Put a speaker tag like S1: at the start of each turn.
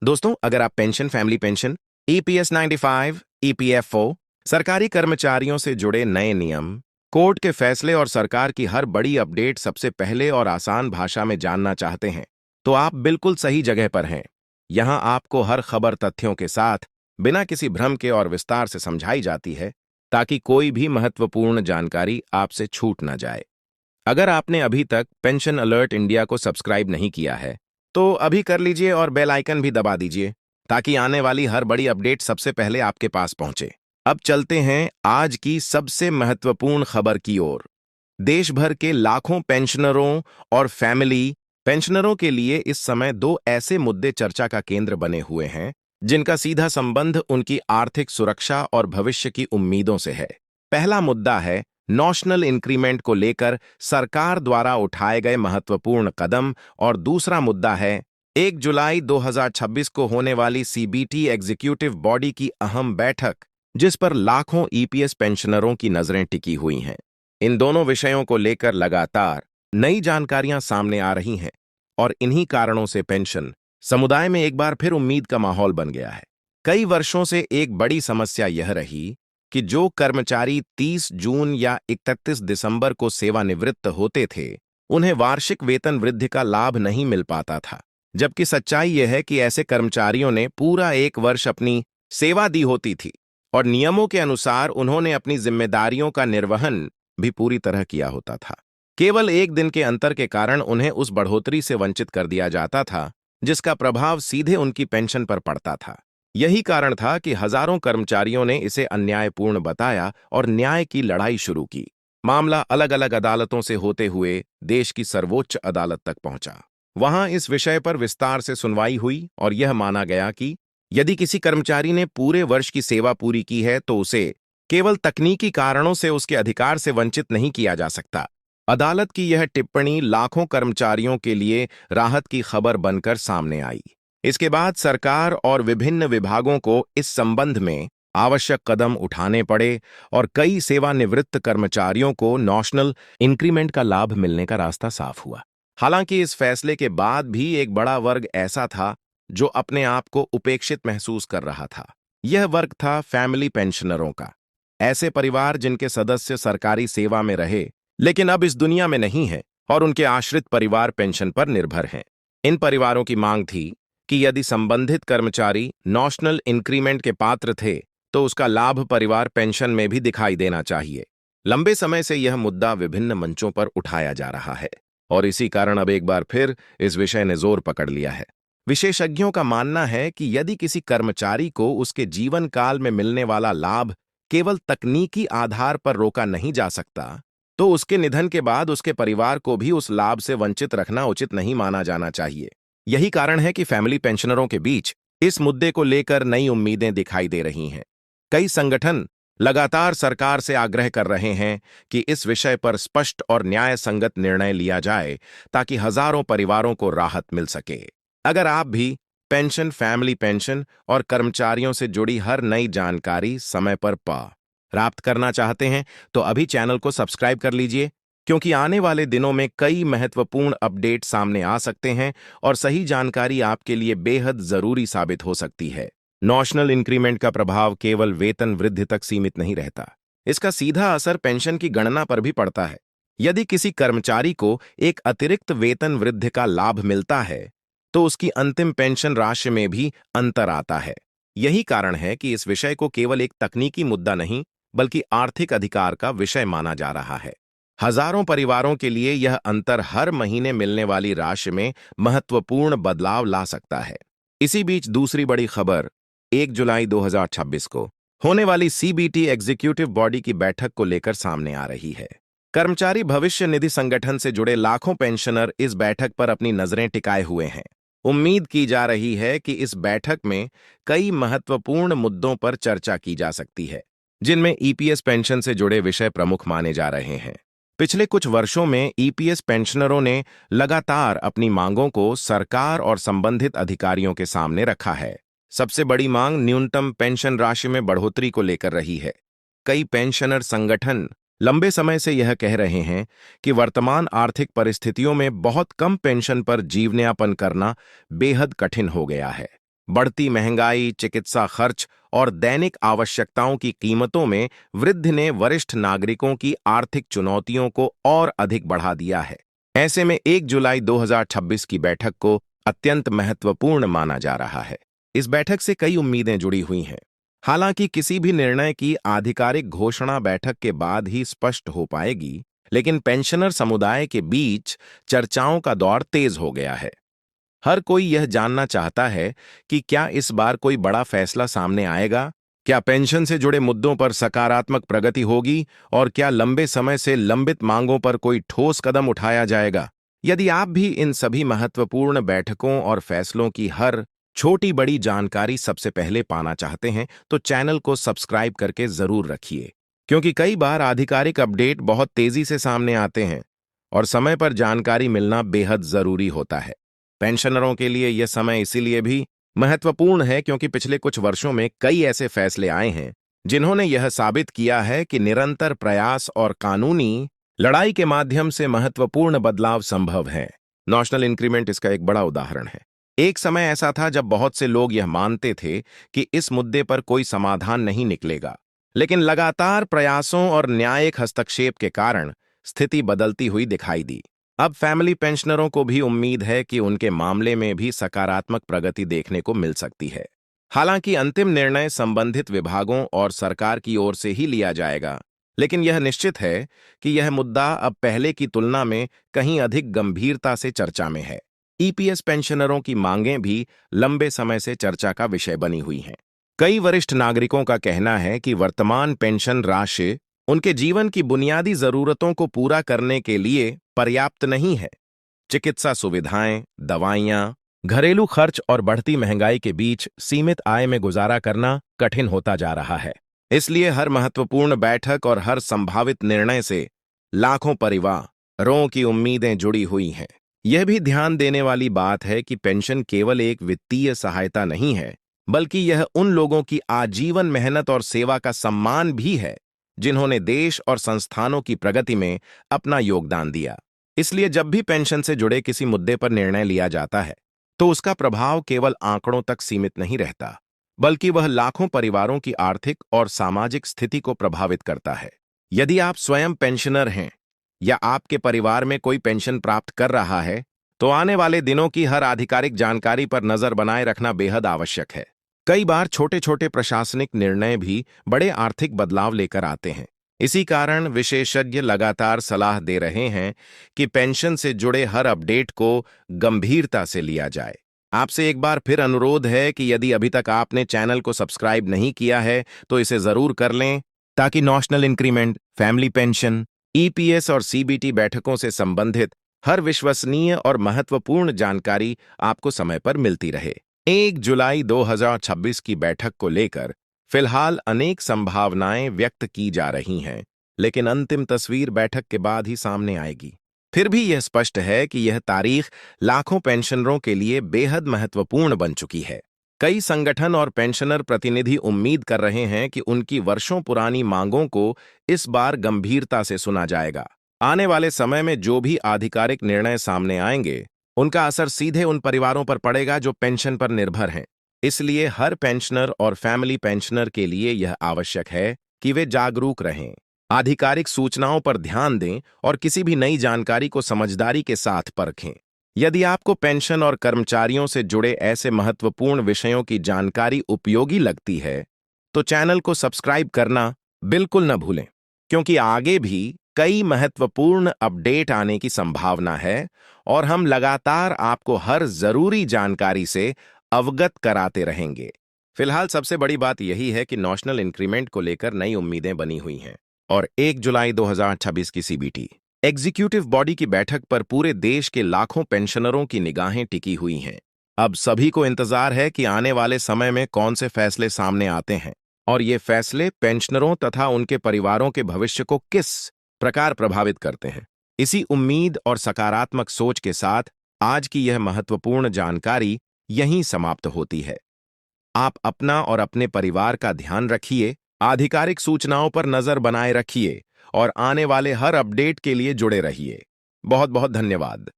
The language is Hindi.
S1: दोस्तों, अगर आप pension, family pension, EPS 95, EPFO, सरकारी कर्मचारियों से जुड़े नए नियम, कोर्ट के फैसले और सरकार की हर बड़ी अपडेट सबसे पहले और आसान भाषा में जानना चाहते हैं, तो आप बिल्कुल सही जगह पर हैं। यहां आपको हर खबर तथ्यों के साथ, बिना किसी भ्रम के और विस्तार से समझाई जाती है, ताकि कोई भी महत्वपूर्ण जानकारी आपसे छूट न जाए। अगर आपने अभी तक पेंशन अलर्ट इंडिया को सब्सक्राइब नहीं किया है, तो अभी कर लीजिए और बेल आइकन भी दबा दीजिए, ताकि आने वाली हर बड़ी अपडेट सबसे पहले आपके पास पहुंचे। अब चलते हैं आज की सबसे महत्वपूर्ण खबर की ओर। देश भर के लाखों पेंशनरों और फैमिली पेंशनरों के लिए इस समय दो ऐसे मुद्दे चर्चा का केंद्र बने हुए हैं, जिनका सीधा संबंध उनकी आर्थिक सुरक्षा और भविष्य की उम्मीदों से है। पहला मुद्दा है नॉशनल इंक्रीमेंट को लेकर सरकार द्वारा उठाए गए महत्वपूर्ण कदम, और दूसरा मुद्दा है 1 जुलाई 2026 को होने वाली सीबीटी एग्जीक्यूटिव बॉडी की अहम बैठक, जिस पर लाखों ईपीएस पेंशनरों की नजरें टिकी हुई हैं। इन दोनों विषयों को लेकर लगातार नई जानकारियां सामने आ रही हैं, और इन्हीं कारणों से पेंशन समुदाय में एक बार फिर उम्मीद का माहौल बन गया है। कई वर्षों से एक बड़ी समस्या यह रही कि जो कर्मचारी 30 जून या 31 दिसंबर को सेवानिवृत्त होते थे, उन्हें वार्षिक वेतन वृद्धि का लाभ नहीं मिल पाता था, जबकि सच्चाई यह है कि ऐसे कर्मचारियों ने पूरा एक वर्ष अपनी सेवा दी होती थी और नियमों के अनुसार उन्होंने अपनी जिम्मेदारियों का निर्वहन भी पूरी तरह किया होता था। केवल एक दिन के अंतर के कारण उन्हें उस बढ़ोतरी से वंचित कर दिया जाता था, जिसका प्रभाव सीधे उनकी पेंशन पर पड़ता था। यही कारण था कि हजारों कर्मचारियों ने इसे अन्यायपूर्ण बताया और न्याय की लड़ाई शुरू की। मामला अलग अलग अदालतों से होते हुए देश की सर्वोच्च अदालत तक पहुंचा। वहां इस विषय पर विस्तार से सुनवाई हुई और यह माना गया कि यदि किसी कर्मचारी ने पूरे वर्ष की सेवा पूरी की है, तो उसे केवल तकनीकी कारणों से उसके अधिकार से वंचित नहीं किया जा सकता। अदालत की यह टिप्पणी लाखों कर्मचारियों के लिए राहत की खबर बनकर सामने आई। इसके बाद सरकार और विभिन्न विभागों को इस संबंध में आवश्यक कदम उठाने पड़े और कई सेवानिवृत्त कर्मचारियों को नॉशनल इंक्रीमेंट का लाभ मिलने का रास्ता साफ हुआ। हालांकि इस फैसले के बाद भी एक बड़ा वर्ग ऐसा था जो अपने आप को उपेक्षित महसूस कर रहा था। यह वर्ग था फैमिली पेंशनरों का। ऐसे परिवार जिनके सदस्य सरकारी सेवा में रहे लेकिन अब इस दुनिया में नहीं है और उनके आश्रित परिवार पेंशन पर निर्भर हैं। इन परिवारों की मांग थी कि यदि संबंधित कर्मचारी नॉशनल इंक्रीमेंट के पात्र थे, तो उसका लाभ परिवार पेंशन में भी दिखाई देना चाहिए। लंबे समय से यह मुद्दा विभिन्न मंचों पर उठाया जा रहा है और इसी कारण अब एक बार फिर इस विषय ने जोर पकड़ लिया है। विशेषज्ञों का मानना है कि यदि किसी कर्मचारी को उसके जीवन काल में मिलने वाला लाभ केवल तकनीकी आधार पर रोका नहीं जा सकता, तो उसके निधन के बाद उसके परिवार को भी उस लाभ से वंचित रखना उचित नहीं माना जाना चाहिए। यही कारण है कि फैमिली पेंशनरों के बीच इस मुद्दे को लेकर नई उम्मीदें दिखाई दे रही हैं। कई संगठन लगातार सरकार से आग्रह कर रहे हैं कि इस विषय पर स्पष्ट और न्याय संगत निर्णय लिया जाए, ताकि हजारों परिवारों को राहत मिल सके। अगर आप भी पेंशन, फैमिली पेंशन और कर्मचारियों से जुड़ी हर नई जानकारी समय पर प्राप्त करना चाहते हैं, तो अभी चैनल को सब्सक्राइब कर लीजिए, क्योंकि आने वाले दिनों में कई महत्वपूर्ण अपडेट सामने आ सकते हैं और सही जानकारी आपके लिए बेहद जरूरी साबित हो सकती है। नॉशनल इंक्रीमेंट का प्रभाव केवल वेतन वृद्धि तक सीमित नहीं रहता। इसका सीधा असर पेंशन की गणना पर भी पड़ता है। यदि किसी कर्मचारी को एक अतिरिक्त वेतन वृद्धि का लाभ मिलता है, तो उसकी अंतिम पेंशन राशि में भी अंतर आता है। यही कारण है कि इस विषय को केवल एक तकनीकी मुद्दा नहीं, बल्कि आर्थिक अधिकार का विषय माना जा रहा है। हजारों परिवारों के लिए यह अंतर हर महीने मिलने वाली राशि में महत्वपूर्ण बदलाव ला सकता है। इसी बीच दूसरी बड़ी खबर 1 जुलाई 2026 को होने वाली सीबीटी एग्जीक्यूटिव बॉडी की बैठक को लेकर सामने आ रही है। कर्मचारी भविष्य निधि संगठन से जुड़े लाखों पेंशनर इस बैठक पर अपनी नजरें टिकाए हुए हैं। उम्मीद की जा रही है कि इस बैठक में कई महत्वपूर्ण मुद्दों पर चर्चा की जा सकती है, जिनमें ईपीएस पेंशन से जुड़े विषय प्रमुख माने जा रहे हैं। पिछले कुछ वर्षों में ईपीएस पेंशनरों ने लगातार अपनी मांगों को सरकार और संबंधित अधिकारियों के सामने रखा है। सबसे बड़ी मांग न्यूनतम पेंशन राशि में बढ़ोतरी को लेकर रही है। कई पेंशनर संगठन लंबे समय से यह कह रहे हैं कि वर्तमान आर्थिक परिस्थितियों में बहुत कम पेंशन पर जीवनयापन करना बेहद कठिन हो गया है। बढ़ती महंगाई, चिकित्सा खर्च और दैनिक आवश्यकताओं की कीमतों में वृद्धि ने वरिष्ठ नागरिकों की आर्थिक चुनौतियों को और अधिक बढ़ा दिया है। ऐसे में 1 जुलाई 2026 की बैठक को अत्यंत महत्वपूर्ण माना जा रहा है। इस बैठक से कई उम्मीदें जुड़ी हुई हैं। हालांकि किसी भी निर्णय की आधिकारिक घोषणा बैठक के बाद ही स्पष्ट हो पाएगी, लेकिन पेंशनर समुदाय के बीच चर्चाओं का दौर तेज हो गया है। हर कोई यह जानना चाहता है कि क्या इस बार कोई बड़ा फैसला सामने आएगा, क्या पेंशन से जुड़े मुद्दों पर सकारात्मक प्रगति होगी और क्या लंबे समय से लंबित मांगों पर कोई ठोस कदम उठाया जाएगा। यदि आप भी इन सभी महत्वपूर्ण बैठकों और फैसलों की हर छोटी बड़ी जानकारी सबसे पहले पाना चाहते हैं, तो चैनल को सब्सक्राइब करके जरूर रखिए, क्योंकि कई बार आधिकारिक अपडेट बहुत तेजी से सामने आते हैं और समय पर जानकारी मिलना बेहद जरूरी होता है। पेंशनरों के लिए यह समय इसीलिए भी महत्वपूर्ण है क्योंकि पिछले कुछ वर्षों में कई ऐसे फैसले आए हैं जिन्होंने यह साबित किया है कि निरंतर प्रयास और कानूनी लड़ाई के माध्यम से महत्वपूर्ण बदलाव संभव है। नेशनल इंक्रीमेंट इसका एक बड़ा उदाहरण है। एक समय ऐसा था जब बहुत से लोग यह मानते थे कि इस मुद्दे पर कोई समाधान नहीं निकलेगा, लेकिन लगातार प्रयासों और न्यायिक हस्तक्षेप के कारण स्थिति बदलती हुई दिखाई दी। अब फैमिली पेंशनरों को भी उम्मीद है कि उनके मामले में भी सकारात्मक प्रगति देखने को मिल सकती है। हालांकि अंतिम निर्णय संबंधित विभागों और सरकार की ओर से ही लिया जाएगा, लेकिन यह निश्चित है कि यह मुद्दा अब पहले की तुलना में कहीं अधिक गंभीरता से चर्चा में है। ईपीएस पेंशनरों की मांगें भी लंबे समय से चर्चा का विषय बनी हुई हैं। कई वरिष्ठ नागरिकों का कहना है कि वर्तमान पेंशन राशि उनके जीवन की बुनियादी जरूरतों को पूरा करने के लिए पर्याप्त नहीं है। चिकित्सा सुविधाएं, दवाइयां, घरेलू खर्च और बढ़ती महंगाई के बीच सीमित आय में गुजारा करना कठिन होता जा रहा है। इसलिए हर महत्वपूर्ण बैठक और हर संभावित निर्णय से लाखों परिवारों की उम्मीदें जुड़ी हुई हैं। यह भी ध्यान देने वाली बात है कि पेंशन केवल एक वित्तीय सहायता नहीं है, बल्कि यह उन लोगों की आजीवन मेहनत और सेवा का सम्मान भी है जिन्होंने देश और संस्थानों की प्रगति में अपना योगदान दिया। इसलिए जब भी पेंशन से जुड़े किसी मुद्दे पर निर्णय लिया जाता है, तो उसका प्रभाव केवल आंकड़ों तक सीमित नहीं रहता, बल्कि वह लाखों परिवारों की आर्थिक और सामाजिक स्थिति को प्रभावित करता है। यदि आप स्वयं पेंशनर हैं या आपके परिवार में कोई पेंशन प्राप्त कर रहा है, तो आने वाले दिनों की हर आधिकारिक जानकारी पर नजर बनाए रखना बेहद आवश्यक है। कई बार छोटे छोटे प्रशासनिक निर्णय भी बड़े आर्थिक बदलाव लेकर आते हैं। इसी कारण विशेषज्ञ लगातार सलाह दे रहे हैं कि पेंशन से जुड़े हर अपडेट को गंभीरता से लिया जाए। आपसे एक बार फिर अनुरोध है कि यदि अभी तक आपने चैनल को सब्सक्राइब नहीं किया है, तो इसे जरूर कर लें, ताकि national increment, family pension, EPS और सीबीटी बैठकों से संबंधित हर विश्वसनीय और महत्वपूर्ण जानकारी आपको समय पर मिलती रहे। 1 जुलाई 2026 की बैठक को लेकर फिलहाल अनेक संभावनाएं व्यक्त की जा रही हैं, लेकिन अंतिम तस्वीर बैठक के बाद ही सामने आएगी। फिर भी यह स्पष्ट है कि यह तारीख लाखों पेंशनरों के लिए बेहद महत्वपूर्ण बन चुकी है। कई संगठन और पेंशनर प्रतिनिधि उम्मीद कर रहे हैं कि उनकी वर्षों पुरानी मांगों को इस बार गंभीरता से सुना जाएगा। आने वाले समय में जो भी आधिकारिक निर्णय सामने आएंगे, उनका असर सीधे उन परिवारों पर पड़ेगा जो पेंशन पर निर्भर हैं। इसलिए हर पेंशनर और फैमिली पेंशनर के लिए यह आवश्यक है कि वे जागरूक रहें, आधिकारिक सूचनाओं पर ध्यान दें और किसी भी नई जानकारी को समझदारी के साथ परखें। यदि आपको पेंशन और कर्मचारियों से जुड़े ऐसे महत्वपूर्ण विषयों की जानकारी उपयोगी लगती है, तो चैनल को सब्सक्राइब करना बिल्कुल न भूलें, क्योंकि आगे भी कई महत्वपूर्ण अपडेट आने की संभावना है और हम लगातार आपको हर जरूरी जानकारी से अवगत कराते रहेंगे। फिलहाल सबसे बड़ी बात यही है कि नेशनल इंक्रीमेंट को लेकर नई उम्मीदें बनी हुई हैं और 1 जुलाई 2026 की सीबीटी एग्जीक्यूटिव बॉडी की बैठक पर पूरे देश के लाखों पेंशनरों की निगाहें टिकी हुई हैं। अब सभी को इंतजार है कि आने वाले समय में कौन से फैसले सामने आते हैं और ये फैसले पेंशनरों तथा उनके परिवारों के भविष्य को किस प्रकार प्रभावित करते हैं। इसी उम्मीद और सकारात्मक सोच के साथ आज की यह महत्वपूर्ण जानकारी यहीं समाप्त होती है। आप अपना और अपने परिवार का ध्यान रखिए, आधिकारिक सूचनाओं पर नजर बनाए रखिए और आने वाले हर अपडेट के लिए जुड़े रहिए। बहुत बहुत धन्यवाद।